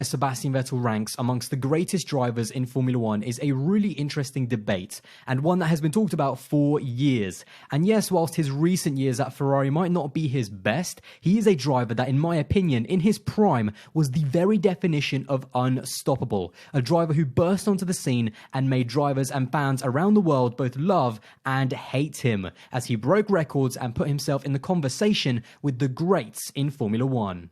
Sebastian Vettel ranks amongst the greatest drivers in Formula One is a really interesting debate, and one that has been talked about for years. And yes, whilst his recent years at Ferrari might not be his best, he is a driver that, in my opinion, in his prime, was the very definition of unstoppable. A driver who burst onto the scene and made drivers and fans around the world both love and hate him, as he broke records and put himself in the conversation with the greats in Formula One.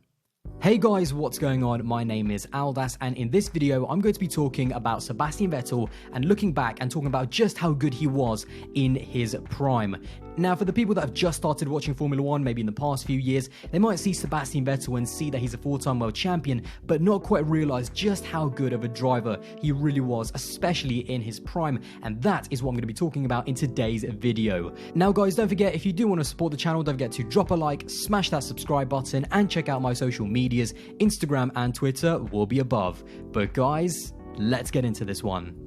Hey guys, what's going on? My name is Aldas, and in this video I'm going to be talking about Sebastian Vettel and looking back and talking about just how good he was in his prime. Now, for the people that have just started watching Formula One, maybe in the past few years, they might see Sebastian Vettel and see that he's a four-time world champion, but not quite realize just how good of a driver he really was, especially in his prime, and that is what I'm going to be talking about in today's video. Now guys, don't forget, if you do want to support the channel, don't forget to drop a like, smash that subscribe button, and check out my social medias. Instagram and Twitter will be above. But guys, let's get into this one.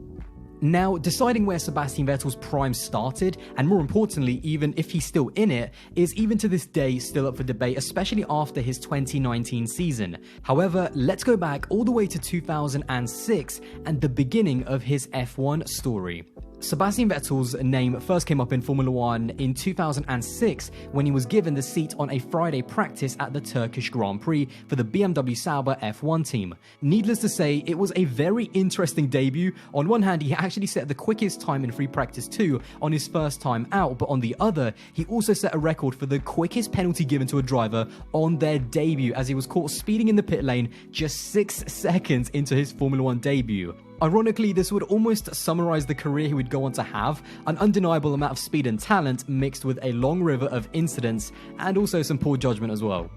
Now, deciding where Sebastian Vettel's prime started, and more importantly, even if he's still in it, is even to this day still up for debate, especially after his 2019 season. However, let's go back all the way to 2006 and the beginning of his F1 story. Sebastian Vettel's name first came up in Formula One in 2006 when he was given the seat on a Friday practice at the Turkish Grand Prix for the BMW Sauber F1 team. Needless to say, it was a very interesting debut. On one hand, he actually set the quickest time in free practice 2 on his first time out, but on the other, he also set a record for the quickest penalty given to a driver on their debut, as he was caught speeding in the pit lane just 6 seconds into his Formula One debut. Ironically, this would almost summarize the career he would go on to have: an undeniable amount of speed and talent mixed with a long river of incidents and also some poor judgment as well.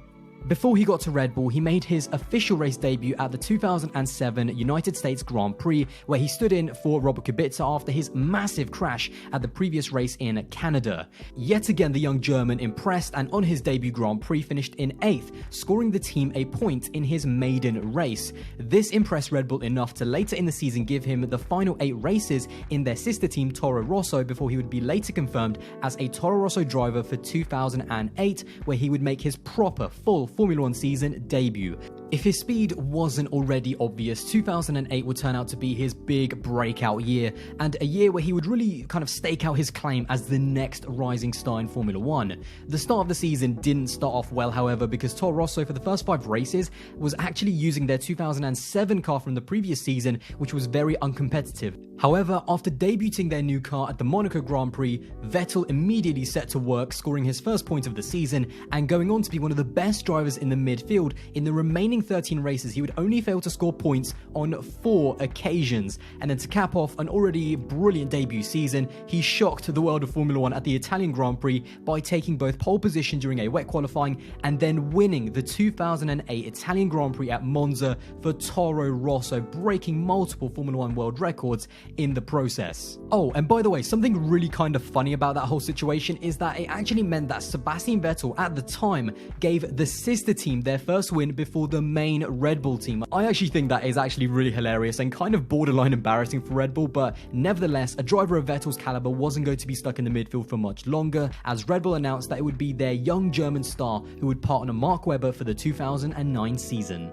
Before he got to Red Bull, he made his official race debut at the 2007 United States Grand Prix, where he stood in for Robert Kubica after his massive crash at the previous race in Canada. Yet again, the young German impressed, and on his debut Grand Prix finished in 8th, scoring the team a point in his maiden race. This impressed Red Bull enough to later in the season give him the final 8 races in their sister team Toro Rosso, before he would be later confirmed as a Toro Rosso driver for 2008, where he would make his proper full Formula One season debut. If his speed wasn't already obvious, 2008 would turn out to be his big breakout year, and a year where he would really kind of stake out his claim as the next rising star in Formula One. The start of the season didn't start off well, however, because Toro Rosso for the first 5 races was actually using their 2007 car from the previous season, which was very uncompetitive. However, after debuting their new car at the Monaco Grand Prix, Vettel immediately set to work, scoring his first point of the season and going on to be one of the best drivers in the midfield. In the remaining 13 races, he would only fail to score points on 4 occasions. And then to cap off an already brilliant debut season, he shocked the world of Formula One at the Italian Grand Prix by taking both pole position during a wet qualifying and then winning the 2008 Italian Grand Prix at Monza for Toro Rosso, breaking multiple Formula One world records in the process. Oh, and by the way, something really kind of funny about that whole situation is that it actually meant that Sebastian Vettel at the time gave the sister team their first win before the main Red Bull team. I actually think that is actually really hilarious and kind of borderline embarrassing for Red Bull, but nevertheless, a driver of Vettel's caliber wasn't going to be stuck in the midfield for much longer, as Red Bull announced that it would be their young German star who would partner Mark Webber for the 2009 season.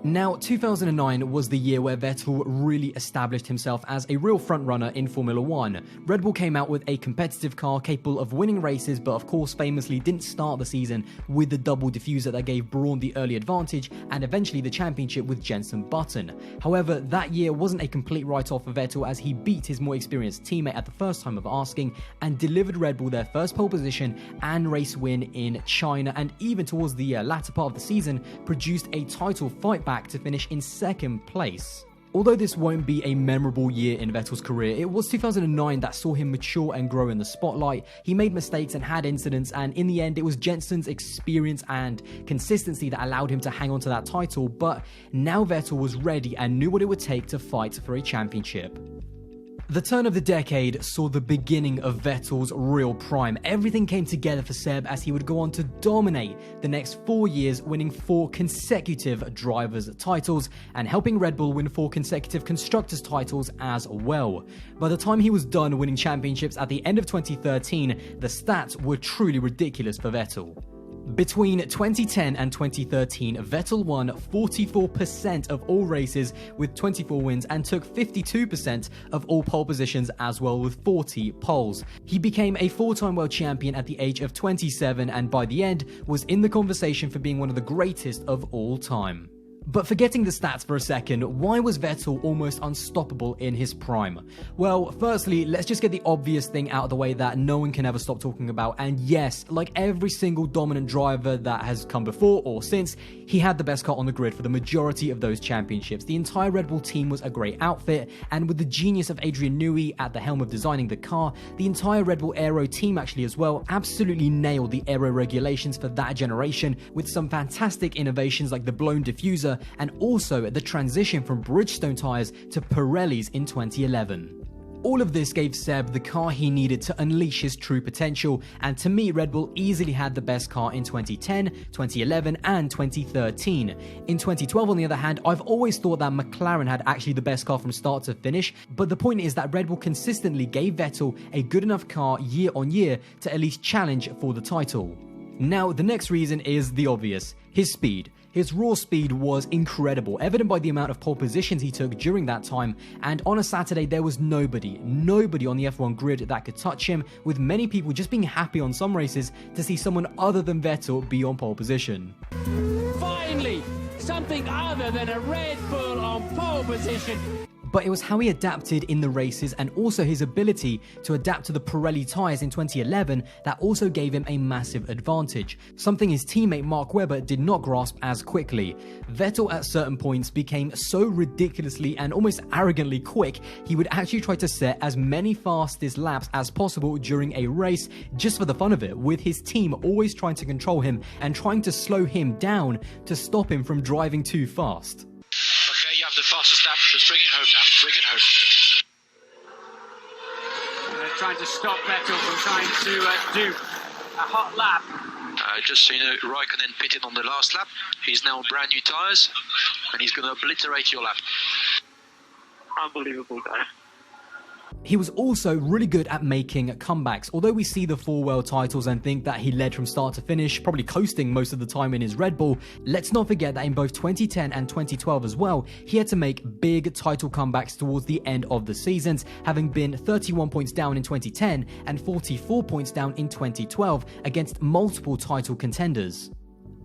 Now, 2009 was the year where Vettel really established himself as a real frontrunner in Formula One. Red Bull came out with a competitive car capable of winning races, but of course famously didn't start the season with the double diffuser that gave Brawn the early advantage and eventually the championship with Jenson Button. However, that year wasn't a complete write-off for Vettel, as he beat his more experienced teammate at the first time of asking and delivered Red Bull their first pole position and race win in China, and even towards the latter part of the season produced a title fight back to finish in 2nd place. Although this won't be a memorable year in Vettel's career, it was 2009 that saw him mature and grow in the spotlight. He made mistakes and had incidents, and in the end it was Jenson's experience and consistency that allowed him to hang on to that title, but now Vettel was ready and knew what it would take to fight for a championship. The turn of the decade saw the beginning of Vettel's real prime. Everything came together for Seb as he would go on to dominate the next 4 years, winning 4 consecutive drivers' titles and helping Red Bull win 4 consecutive constructors' titles as well. By the time he was done winning championships at the end of 2013, the stats were truly ridiculous for Vettel. Between 2010 and 2013, Vettel won 44% of all races with 24 wins and took 52% of all pole positions as well with 40 poles. He became a four-time world champion at the age of 27 and by the end was in the conversation for being one of the greatest of all time. But forgetting the stats for a second, why was Vettel almost unstoppable in his prime? Well, firstly, let's just get the obvious thing out of the way that no one can ever stop talking about, and yes, like every single dominant driver that has come before or since, he had the best car on the grid for the majority of those championships. The entire Red Bull team was a great outfit, and with the genius of Adrian Newey at the helm of designing the car, the entire Red Bull Aero team actually as well absolutely nailed the aero regulations for that generation with some fantastic innovations like the blown diffuser and also the transition from Bridgestone tyres to Pirellis in 2011. All of this gave Seb the car he needed to unleash his true potential, and to me, Red Bull easily had the best car in 2010, 2011 and 2013. In 2012, on the other hand, I've always thought that McLaren had actually the best car from start to finish, but the point is that Red Bull consistently gave Vettel a good enough car year on year to at least challenge for the title. Now, the next reason is the obvious, his speed. His raw speed was incredible, evident by the amount of pole positions he took during that time, and on a Saturday there was nobody on the F1 grid that could touch him, with many people just being happy on some races to see someone other than Vettel be on pole position. Finally, something other than a Red Bull on pole position. But it was how he adapted in the races and also his ability to adapt to the Pirelli tyres in 2011 that also gave him a massive advantage, something his teammate Mark Webber did not grasp as quickly. Vettel at certain points became so ridiculously and almost arrogantly quick, he would actually try to set as many fastest laps as possible during a race just for the fun of it, with his team always trying to control him and trying to slow him down to stop him from driving too fast. Okay, you have the fastest lap. Just bring it home now. Bring it home. They're trying to stop Vettel from trying to do a hot lap. Just so you know, Raikkonen pitted on the last lap. He's now on brand new tyres, and he's going to obliterate your lap. Unbelievable guy. He was also really good at making comebacks. Although we see the 4 world titles and think that he led from start to finish, probably coasting most of the time in his Red Bull, let's not forget that in both 2010 and 2012 as well, he had to make big title comebacks towards the end of the seasons, having been 31 points down in 2010 and 44 points down in 2012 against multiple title contenders.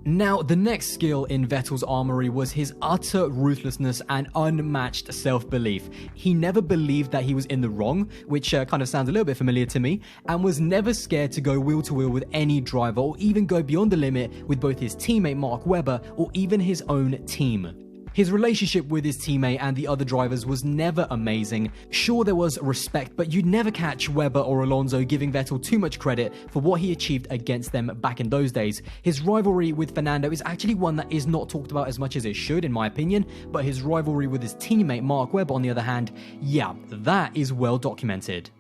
Now, the next skill in Vettel's armory was his utter ruthlessness and unmatched self-belief. He never believed that he was in the wrong, which kind of sounds a little bit familiar to me, and was never scared to go wheel-to-wheel with any driver or even go beyond the limit with both his teammate Mark Webber or even his own team. His relationship with his teammate and the other drivers was never amazing. Sure, there was respect, but you'd never catch Webber or Alonso giving Vettel too much credit for what he achieved against them back in those days. His rivalry with Fernando is actually one that is not talked about as much as it should, in my opinion, but his rivalry with his teammate Mark Webber, on the other hand, yeah, that is well documented.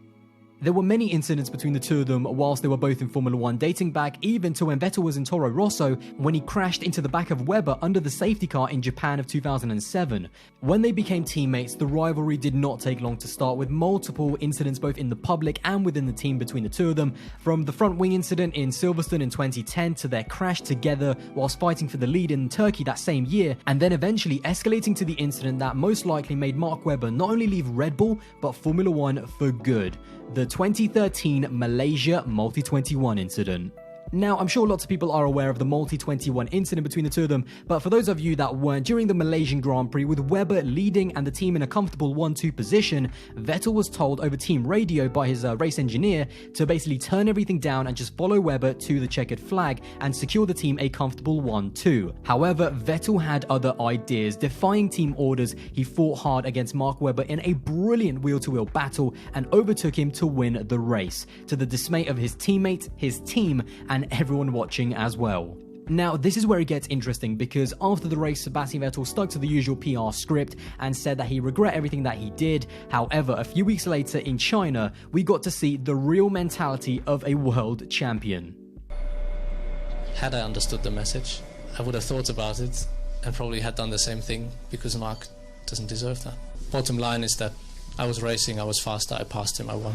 There were many incidents between the two of them whilst they were both in Formula 1, dating back even to when Vettel was in Toro Rosso when he crashed into the back of Webber under the safety car in Japan of 2007. When they became teammates, the rivalry did not take long to start, with multiple incidents both in the public and within the team between the two of them, from the front wing incident in Silverstone in 2010 to their crash together whilst fighting for the lead in Turkey that same year, and then eventually escalating to the incident that most likely made Mark Webber not only leave Red Bull but Formula 1 for good. The 2013 Malaysia Multi-21 incident. Now, I'm sure lots of people are aware of the Multi-21 incident between the two of them, but for those of you that weren't, during the Malaysian Grand Prix, with Webber leading and the team in a comfortable 1-2 position, Vettel was told over team radio by his race engineer to basically turn everything down and just follow Webber to the checkered flag and secure the team a comfortable 1-2. However, Vettel had other ideas. Defying team orders, he fought hard against Mark Webber in a brilliant wheel-to-wheel battle and overtook him to win the race, to the dismay of his teammates, his team, and everyone watching as well. Now, this is where it gets interesting, because after the race, Sebastian Vettel stuck to the usual PR script and said that he regret everything that he did. However, a few weeks later in China, we got to see the real mentality of a world champion. Had I understood the message, I would have thought about it and probably had done the same thing, because Mark doesn't deserve that. Bottom line is that I was racing, I was faster, I passed him, I won.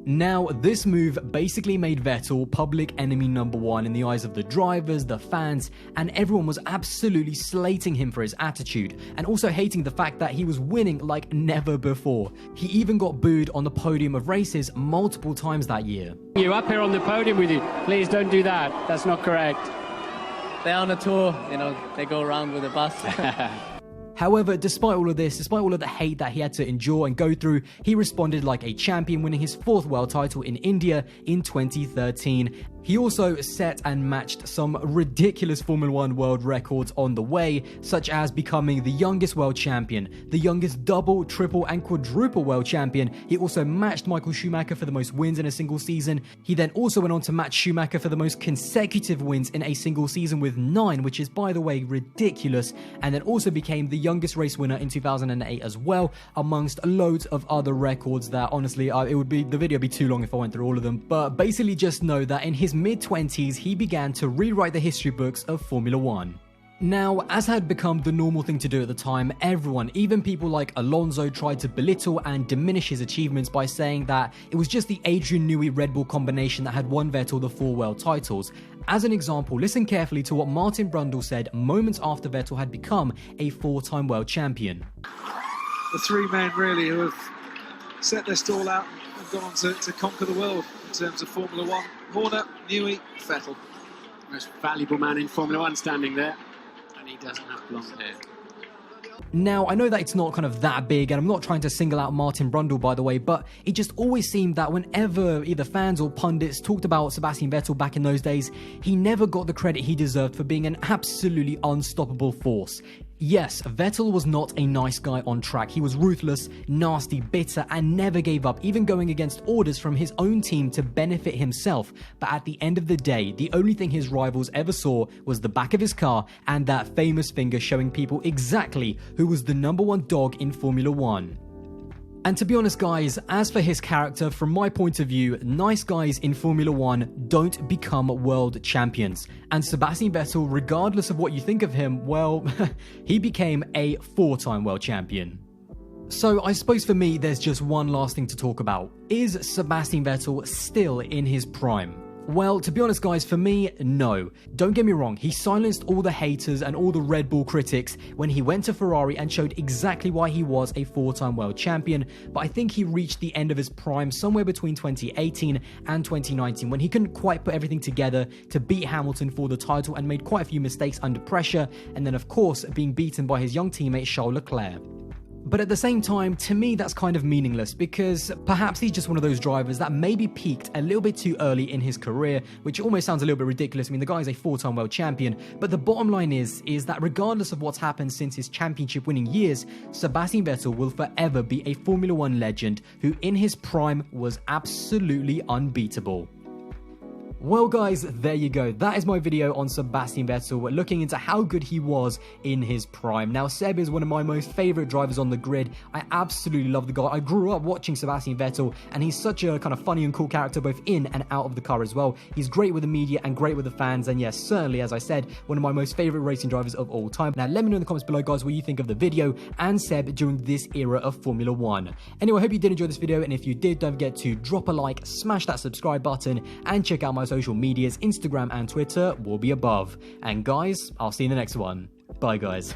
Now, this move basically made Vettel public enemy number one in the eyes of the drivers, the fans, and everyone was absolutely slating him for his attitude, and also hating the fact that he was winning like never before. He even got booed on the podium of races multiple times that year. You up here on the podium with you. Please don't do that. That's not correct. They're on a tour, you know, they go around with a bus. However, despite all of this, despite all of the hate that he had to endure and go through, he responded like a champion, winning his 4th world title in India in 2013. He also set and matched some ridiculous Formula 1 world records on the way, such as becoming the youngest world champion, the youngest double, triple, and quadruple world champion. He also matched Michael Schumacher for the most wins in a single season. He then also went on to match Schumacher for the most consecutive wins in a single season with 9, which is, by the way, ridiculous, and then also became the youngest race winner in 2008 as well, amongst loads of other records that, honestly, the video would be too long if I went through all of them. But basically just know that in his mid-20s, he began to rewrite the history books of Formula 1. Now, as had become the normal thing to do at the time, everyone, even people like Alonso, tried to belittle and diminish his achievements by saying that it was just the Adrian Newey-Red Bull combination that had won Vettel the 4 world titles. As an example, listen carefully to what Martin Brundle said moments after Vettel had become a 4-time world champion. The 3 men really who have set their stall out and gone on to conquer the world in terms of Formula 1. Horner, Newey, Vettel. Most valuable man in Formula 1 standing there. And he doesn't have blonde hair. Now, I know that it's not kind of that big, and I'm not trying to single out Martin Brundle, by the way, but it just always seemed that whenever either fans or pundits talked about Sebastian Vettel back in those days, he never got the credit he deserved for being an absolutely unstoppable force. Yes, Vettel was not a nice guy on track. He was ruthless, nasty, bitter, and never gave up, even going against orders from his own team to benefit himself. But at the end of the day, the only thing his rivals ever saw was the back of his car and that famous finger showing people exactly who was the number 1 dog in Formula 1. And to be honest, guys, as for his character, from my point of view, nice guys in Formula 1 don't become world champions. And Sebastian Vettel, regardless of what you think of him, well, he became a 4-time world champion. So I suppose for me, there's just one last thing to talk about. Is Sebastian Vettel still in his prime? Well, to be honest, guys, for me, no. Don't get me wrong, he silenced all the haters and all the Red Bull critics when he went to Ferrari and showed exactly why he was a 4-time world champion, but I think he reached the end of his prime somewhere between 2018 and 2019 when he couldn't quite put everything together to beat Hamilton for the title and made quite a few mistakes under pressure, and then of course being beaten by his young teammate Charles Leclerc. But at the same time, to me, that's kind of meaningless because perhaps he's just one of those drivers that maybe peaked a little bit too early in his career, which almost sounds a little bit ridiculous. I mean, the guy is a 4-time world champion, but the bottom line is that regardless of what's happened since his championship winning years, Sebastian Vettel will forever be a Formula 1 legend who in his prime was absolutely unbeatable. Well guys, there you go. That is my video on Sebastian Vettel, looking into how good he was in his prime. Now, Seb is one of my most favourite drivers on the grid. I absolutely love the guy. I grew up watching Sebastian Vettel, and he's such a kind of funny and cool character both in and out of the car as well. He's great with the media and great with the fans, and yes, certainly, as I said, one of my most favourite racing drivers of all time. Now, let me know in the comments below, guys, what you think of the video and Seb during this era of Formula 1. Anyway, I hope you did enjoy this video, and if you did, don't forget to drop a like, smash that subscribe button, and check out my social medias. Instagram and Twitter will be above. And guys, I'll see you in the next one. Bye, guys.